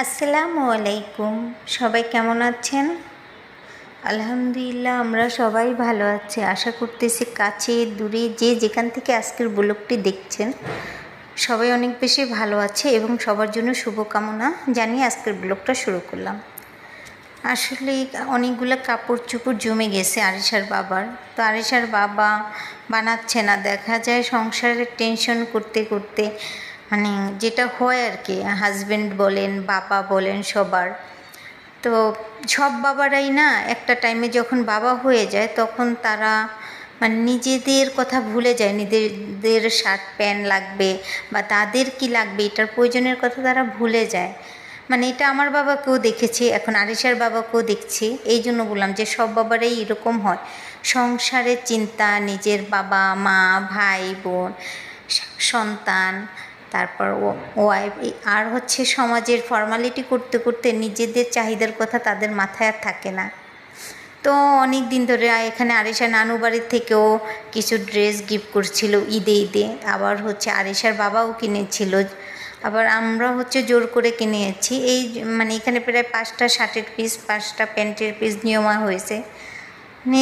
আসসালামু আলাইকুম, সবাই কেমন আছেন? আলহামদুলিল্লাহ আমরা সবাই ভালো আছি। আশা করতেছি কাছে দূরে যে যেখান থেকে আজকের ব্লগটি দেখছেন সবাই অনেক বেশি ভালো আছে এবং সবার জন্য শুভকামনা জানিয়ে আজকের ব্লগটা শুরু করলাম। আসলে অনেকগুলো কাপড় চোপড় জমে গেছে আরিশার বাবার। তো আরিশার বাবা বানাচ্ছে না, দেখা যায় সংসারের টেনশন করতে করতে মানে যেটা হয় আর কি, হাজব্যান্ড বলেন বাবা বলেন সবার। তো সব বাবারাই না একটা টাইমে যখন বাবা হয়ে যায় তখন তারা মানে নিজেদের কথা ভুলে যায়, নিজেদের শার্ট প্যান্ট লাগবে বা তাদের কি লাগবে এটার প্রয়োজনের কথা তারা ভুলে যায়। মানে এটা আমার বাবাকেও দেখেছি, এখন আরিশার বাবাকেও দেখছি। এই জন্য বললাম যে সব বাবারাই এরকম হয়, সংসারের চিন্তা, নিজের বাবা মা ভাই বোন সন্তান, তারপর ওয়াইফ, আর হচ্ছে সমাজের ফর্মালিটি করতে করতে নিজেদের চাহিদার কথা তাদের মাথায় আর থাকে না। তো অনেক দিন ধরে এখানে আরিশা নানু বাড়ির থেকেও কিছু ড্রেস গিফট করছিল ঈদে, আবার হচ্ছে আরিশার বাবাও কিনেছিল, আবার আমরা হচ্ছে জোর করে কিনেছি। এই মানে এখানে প্রায় 5টা শার্টের পিস 5টা প্যান্টের পিস নেওয়া হয়েছে।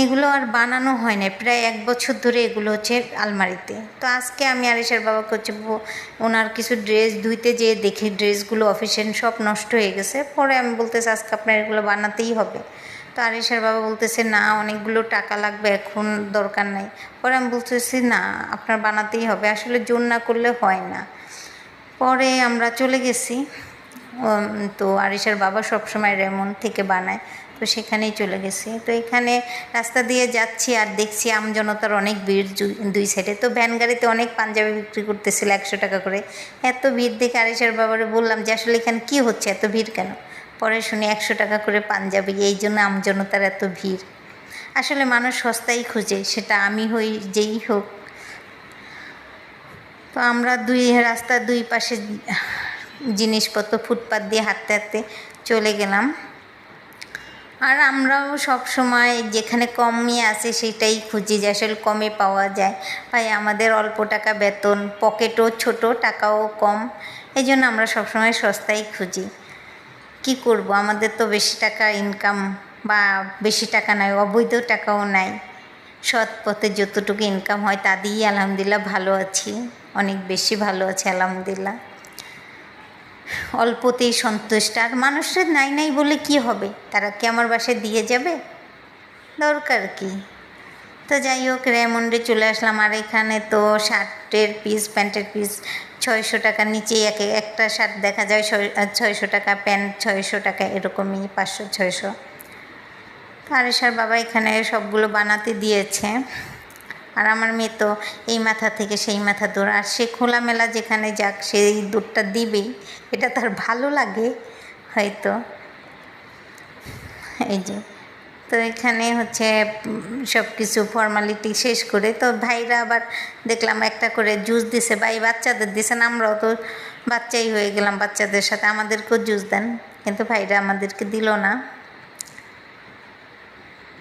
এগুলো আর বানানো হয় না, প্রায় 1 বছর ধরে এগুলো হচ্ছে আলমারিতে। তো আজকে আমি আরিশার বাবাকে হচ্ছে ওনার কিছু ড্রেস ধুইতে যেয়ে দেখি ড্রেসগুলো অফিসিয়াল সব নষ্ট হয়ে গেছে। পরে আমি বলতেছি আজকে আপনার এগুলো বানাতেই হবে। তো আরিশার বাবা বলতেছে না অনেকগুলো টাকা লাগবে, এখন দরকার নাই। পরে আমি বলতেছি না আপনার বানাতেই হবে, আসলে জোর না করলে হয় না। পরে আমরা চলে গেছি। তো আরিশার বাবা সবসময় রেমন থেকে বানায়, তো সেখানেই চলে গেছি। তো এখানে রাস্তা দিয়ে যাচ্ছি আর দেখছি আমজনতার অনেক ভিড় দুই সাইডে। তো ভ্যান গাড়িতে অনেক পাঞ্জাবি বিক্রি করতেছিল 100 টাকা করে। এত ভিড় দেখে আরিশার বাবারে বললাম যে আসলে এখানে কী হচ্ছে, এত ভিড় কেন? পরে শুনি 100 টাকা করে পাঞ্জাবি, এই জন্য আমজনতার এত ভিড়। আসলে মানুষ সস্তাই খুঁজে, সেটা আমি হই যেই হোক। তো আমরা রাস্তার দুই পাশে জিনিসপত্র ফুটপাত দিয়ে হাঁটতে হাঁটতে চলে গেলাম। আর আমরাও সব সময় যেখানে কমই আছে সেটাই খুঁজি যে আসলে কমে পাওয়া যায়। ভাই আমাদের অল্প টাকা বেতন, পকেটও ছোট, টাকাও কম, এই জন্য আমরা সবসময় সস্তাই খুঁজি। কি করব, আমাদের তো বেশি টাকা ইনকাম বা বেশি টাকা নাই, অবৈধ টাকাও নাই। সৎ পথে যতটুকু ইনকাম হয় তা দিয়েই আলহামদুলিল্লাহ ভালো আছি, অনেক বেশি ভালো আছি আলহামদুলিল্লাহ। অল্পতেই সন্তুষ্ট। আর মানুষের নাই নাই বলে কি হবে, তারা কি আমার বাসায় দিয়ে যাবে? দরকার কি? তো যাই হোক রেমন্ডে চলে আসলাম। আর এখানে তো শার্টের পিস প্যান্টের পিস 600 টাকার নিচেই একটা শার্ট দেখা যায় 600 টাকা, প্যান্ট 600 টাকা, এরকমই 500 600। আরিশার বাবা এখানে সবগুলো বানাতে দিয়েছে। আর আমার মেয়ে তো এই মাথা থেকে সেই মাথা দূর, আর সে খোলামেলা যেখানে যাক সেই দূরটা দিবেই, এটা তার ভালো লাগে হয়তো। এই যে তো এখানে হচ্ছে সব কিছু ফর্মালিটি শেষ করে তো ভাইরা আবার দেখলাম একটা করে জুস দিছে, ভাই বাচ্চাদের দিছেন, আমরাও তো বাচ্চাই হয়ে গেলাম, বাচ্চাদের সাথে আমাদেরকেও জুস দেন, কিন্তু ভাইরা আমাদেরকে দিল না।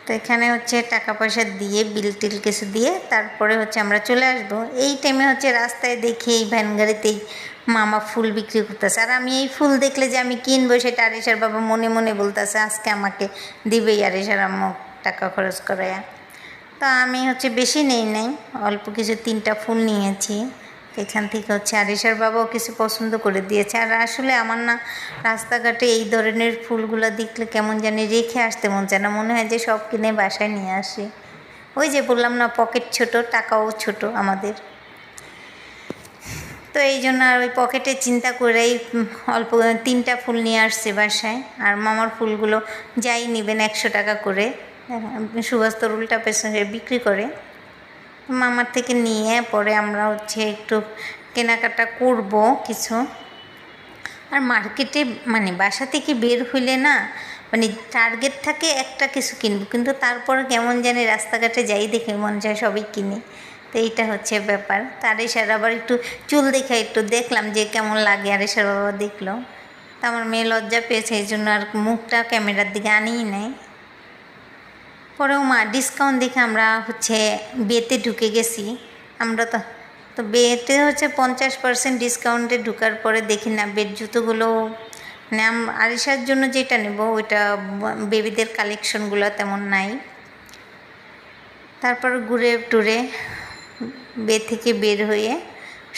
তো এখানে হচ্ছে টাকা পয়সা দিয়ে বিল টিল কিছু দিয়ে তারপরে হচ্ছে আমরা চলে আসব। এই টাইমে হচ্ছে রাস্তায় দেখি এই ভ্যান গাড়িতেই মামা ফুল বিক্রি করতেছে। আর আমি এই ফুল দেখলে যে আমি কিনবো সেটা আরিশার বাবা মনে মনে বলতেছে আজকে আমাকে দিবেই আরিশার আম্মু টাকা খরচ করে। তো আমি হচ্ছে বেশি নেই অল্প কিছু 3টা ফুল নিয়েছি। এখান থেকে হচ্ছে আরিশার বাবাও কিছু পছন্দ করে দিয়েছে। আর আসলে আমার না রাস্তাঘাটে এই ধরনের ফুলগুলো দেখলে কেমন জানি রেখে আসতে মন চায় না, মনে হয় যে সব কিনে বাসায় নিয়ে আসি। ওই যে বললাম না পকেট ছোট, টাকাও ছোট আমাদের। তো এই জন্য আর ওই পকেটের চিন্তা করেই অল্প 3টা ফুল নিয়ে আসছে বাসায়। আর মামার ফুলগুলো যাই নেবেন 100 টাকা করে, সুভাস্তর উল্টা পেছনে বিক্রি করে। মামার থেকে নিয়ে পরে আমরা হচ্ছে একটু কেনাকাটা করব কিছু। আর মার্কেটে মানে বাসা থেকে বের হইলে না মানে টার্গেট থাকে একটা কিছু কিনবো, কিন্তু তারপর কেমন জানি রাস্তাঘাটে যাই দেখে মন চায় সবই কিনি। তো এইটা হচ্ছে ব্যাপার। তো আরিশার আবার একটু চুল দেখে একটু দেখলাম যে কেমন লাগে, আরিশার বাবা দেখলো। তো আমার মেয়ে লজ্জা পেয়েছে, এই জন্য আর মুখটা ক্যামেরার দিকে আনিই নাই। পরেও মা ডিসকাউন্ট দেখে আমরা হচ্ছে বিয়েতে ঢুকে গেছি। আমরা তো বিয়েতে হচ্ছে 50% ডিসকাউন্টে ঢুকার পরে দেখি না বেড জুতোগুলো, মানে আরিশার জন্য যেটা নেব ওইটা বেবিদের কালেকশনগুলো তেমন নাই। তারপর ঘুরে টুরে বে থেকে বের হয়ে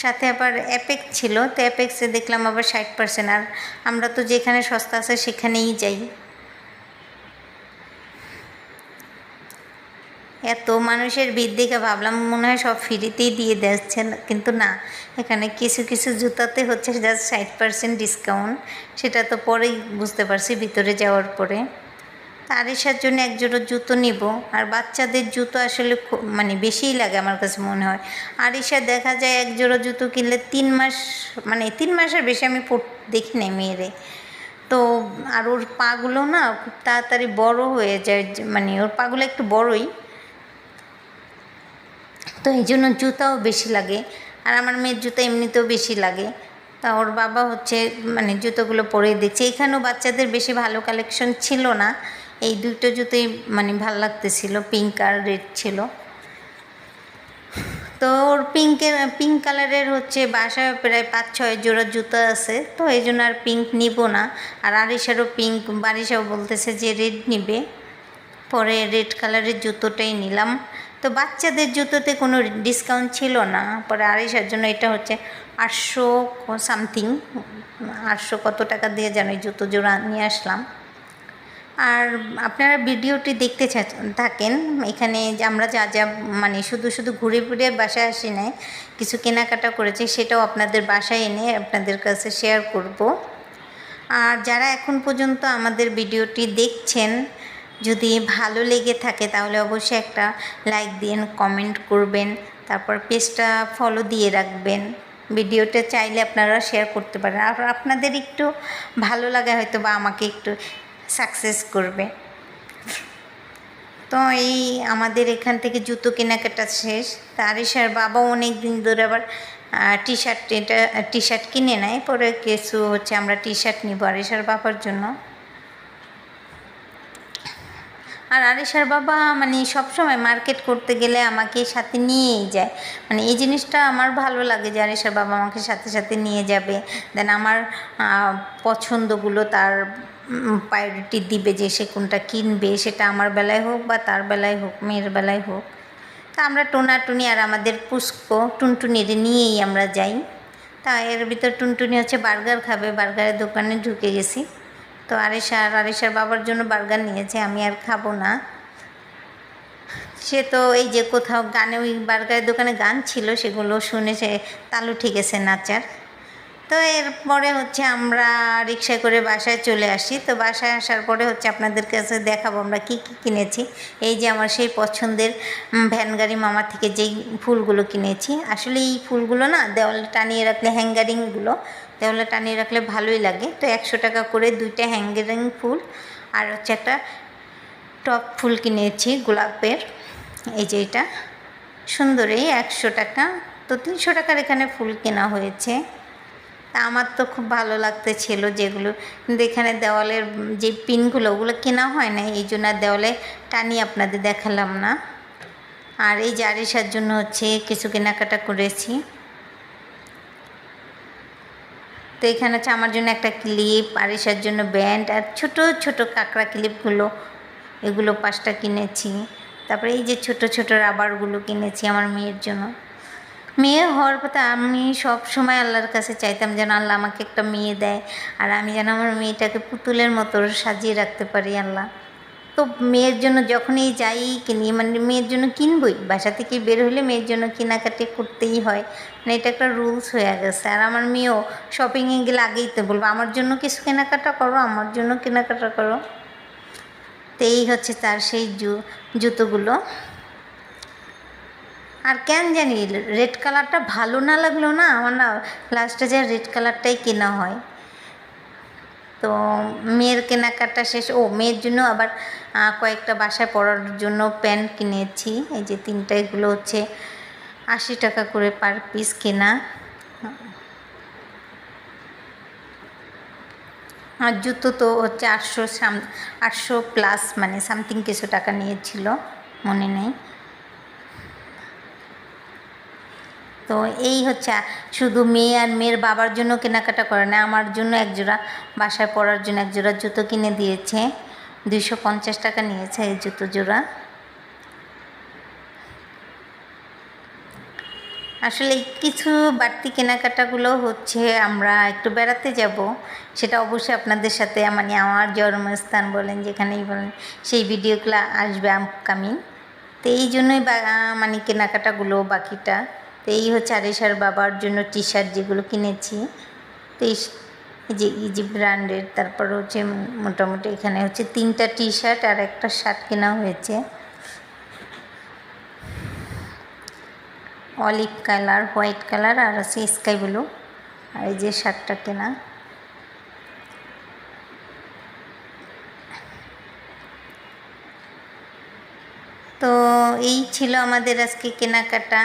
সাথে আবার অ্যাপেক্স ছিল, তো অ্যাপেক্সে দেখলাম আবার 60%। আর আমরা তো যেখানে সস্তা আছে সেখানেই যাই। এত মানুষের ভিড় দেখে ভাবলাম মনে হয় সব ফ্রিতেই দিয়ে দিচ্ছেন, কিন্তু না, এখানে কিছু কিছু জুতাতে হচ্ছে জাস্ট 60% ডিসকাউন্ট। সেটা তো পরেই বুঝতে পারছি ভিতরে যাওয়ার পরে। আরিশার জন্য এক জোড়া জুতো নিব। আর বাচ্চাদের জুতো আসলে মানে বেশিই লাগে আমার কাছে মনে হয়। আরিশা দেখা যায় এক জোড়া জুতো কিনলে 3 মাস, মানে 3 মাসের বেশি আমি দেখি নাই মেয়েরে। তো আর ওর পাগুলো না খুব তাড়াতাড়ি বড় হয়ে যায়, মানে ওর পাগুলো একটু বড়ই, তো এই জন্য জুতাও বেশি লাগে। আর আমার মেয়ের জুতো এমনিতেও বেশি লাগে। তা ওর বাবা হচ্ছে মানে জুতোগুলো পরে দিচ্ছে। এখানেও বাচ্চাদের বেশি ভালো কালেকশন ছিল না, এই দুটো জুতোই মানে ভালো লাগতেছিল, পিঙ্ক আর রেড ছিল। তো ওর পিঙ্ক কালারের হচ্ছে বাসায় প্রায় 5-6 জোড়া জুতো আছে, তো এই জন্য আর পিঙ্ক নিব না। আর আরিশারও পিঙ্ক, আরিশাও বলতেছে যে রেড নিবে, পরে রেড কালারের জুতোটাই নিলাম। তো বাচ্চাদের জুতোতে কোনো ডিসকাউন্ট ছিল না। পরে আরিশার জন্য এটা হচ্ছে 800 সামথিং, 800 কত টাকা দিয়ে যেন এই জুতো জোড়া নিয়ে আসলাম। আর আপনারা ভিডিওটি দেখতে থাকেন। এখানে আমরা যা যা মানে শুধু শুধু ঘুরে ফিরে বাসায় আসি নাই, কিছু কেনাকাটা করেছি, সেটাও আপনাদের বাসায় এনে আপনাদের কাছে শেয়ার করব। আর যারা এখন পর্যন্ত আমাদের ভিডিওটি দেখছেন, যদি ভালো লেগে থাকে তাহলে অবশ্যই একটা লাইক দিন, কমেন্ট করবেন, তারপর পেজটা ফলো দিয়ে রাখবেন। ভিডিওটা চাইলে আপনারা শেয়ার করতে পারেন। আর আপনাদের একটু ভালো লাগা হয়তো বা আমাকে একটু সাকসেস করবে। তো এই আমাদের এখান থেকে জুতো কেনাকাটা শেষ। তা আরিশার বাবাও অনেক দিন ধরে আবার টি শার্ট কিনে নেয়, পরে কিছু হচ্ছে আমরা টি শার্ট নিব আরিশার বাবার জন্য। আর আরিশার বাবা মানে সবসময় মার্কেট করতে গেলে আমাকে সাথে নিয়েই যায়। মানে এই জিনিসটা আমার ভালো লাগে যে আরিশার বাবা আমাকে সাথে সাথে নিয়ে যাবে, দেন আমার পছন্দগুলো তার প্রায়োরিটি দিবে যে সে কোনটা কিনবে, সেটা আমার বেলায় হোক বা তার বেলায় হোক, মেয়ের বেলায় হোক। তা আমরা টোনাটুনি আর আমাদের পুষ্কো টুনটুনির নিয়েই আমরা যাই। তা এর ভিতর টুনটুনি হচ্ছে বার্গার খাবে, বার্গারের দোকানে ঢুকে গেছি। তো আরিশার বাবার জন্য বার্গার নিয়েছে, আমি আর খাবো না। সে তো এই যে কোথাও গানে, ওই বার্গারের দোকানে গান ছিল, সেগুলো শুনেছে, তালু ঠিক আছে নাচার। তো এরপরে হচ্ছে আমরা রিক্সায় করে বাসায় চলে আসি। তো বাসায় আসার পরে হচ্ছে আপনাদের কাছে দেখাবো আমরা কী কী কিনেছি। এই যে আমার সেই পছন্দের ভ্যান গাড়ি মামা থেকে যেই ফুলগুলো কিনেছি। আসলে এই ফুলগুলো না দেওয়ালে টানিয়ে রাখলে, হ্যাঙ্গারিংগুলো দেওয়ালে টানিয়ে রাখলে ভালোই লাগে। তো 100 টাকা করে 2টা হ্যাঙ্গারিং ফুল, আর হচ্ছে একটা টপ ফুল কিনেছি গোলাপের। এই যে এটা সুন্দর, এই 100 টাকা। তো 300 টাকার এখানে ফুল কেনা হয়েছে। তা আমার তো খুব ভালো লাগতেছিল যেগুলো, কিন্তু এখানে দেওয়ালের যে পিনগুলো ওগুলো কেনা হয় না, এই জন্য দেওয়ালে টানিয়ে আপনাদের দেখালাম না। আর এই যে আরিশার জন্য হচ্ছে কিছু কেনাকাটা করেছি। তো এখানে হচ্ছে আমার জন্য একটা ক্লিপ, আরিশার জন্য ব্যান্ড, আর ছোট ছোট কাঁকড়া ক্লিপগুলো, এগুলো 5টা কিনেছি। তারপরে এই যে ছোট ছোট রাবারগুলো কিনেছি আমার মেয়ের জন্য। মেয়ে হওয়ার কথা আমি সব সময় আল্লাহর কাছে চাইতাম যেন আল্লাহ আমাকে একটা মেয়ে দেয়, আর আমি যেন আমার মেয়েটাকে পুতুলের মতো সাজিয়ে রাখতে পারি আল্লাহ। তো মেয়ের জন্য যখনই যাই কিনি, মানে মেয়ের জন্য কিনবই, বাসা থেকে বের হলে মেয়ের জন্য কেনাকাটি করতেই হয়, মানে এটা একটা রুলস হয়ে গেছে। আর আমার মেয়েও শপিংয়ে গেলে আগেই তো বলবো আমার জন্য কিছু কেনাকাটা করো, আমার জন্য কেনাকাটা করো। তো এই হচ্ছে তার সেই জুতোগুলো। আর কেন জানি রেড কালারটা ভালো না লাগলো না, আমার না লাস্টে যা রেড কালারটাই কেনা হয়। তো মেয়ের কেনাকাটা শেষ। মেয়ের জন্য আবার কয়েকটা বাসায় পরার জন্য প্যান্ট কিনেছি। এই যে 3টা, এগুলো হচ্ছে 80 টাকা করে পার পিস কেনা। আর জুতো তো হচ্ছে 800 প্লাস, মানে সামথিং কিছু টাকা নিয়েছিল, মনে নেই। তো এই হচ্ছে, শুধু মেয়ে আর মেয়ের বাবার জন্য কেনাকাটা করে না, আমার জন্য একজোড়া বাসায় পরার জন্য একজোড়া জুতো কিনে দিয়েছে। 250 টাকা নিয়েছে এই জুতো জোড়া। আসলে কিছু বাড়তি কেনাকাটাগুলো হচ্ছে আমরা একটু বেড়াতে যাব, সেটা অবশ্যই আপনাদের সাথে, মানে আমার জন্মস্থান বলেন, যেখানেই বলেন, সেই ভিডিওগুলো আসবে আপকামিং। তো এই জন্যই মানে কেনাকাটাগুলো বাকিটা। তো এই হচ্ছে আরিশার বাবার জন্য টি শার্ট যেগুলো কিনেছি। তো এই যে ইজি ব্র্যান্ডের, তারপর হচ্ছে মোটামুটি এখানে হচ্ছে 3টা টি শার্ট আর একটা শার্ট কেনা হয়েছে, অলিভ কালার, হোয়াইট কালার আর আছে স্কাই ব্লু। আর এই যে শার্টটা কেনা। তো এই ছিল আমাদের আজকে কেনাকাটা।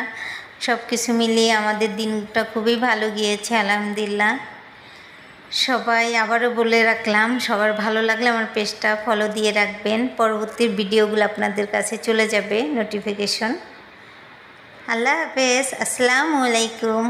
সব কিছু মিলিয়ে আমাদের দিনটা খুবই ভালো গিয়েছে, আলহামদুলিল্লাহ। সবাই আবারও বলে রাখলাম, সবার ভালো লাগলে আমার পেজটা ফলো দিয়ে রাখবেন, পরবর্তী ভিডিওগুলো আপনাদের কাছে চলে যাবে নোটিফিকেশন। আল্লাহ হাফেজ, আসসালামু আলাইকুম।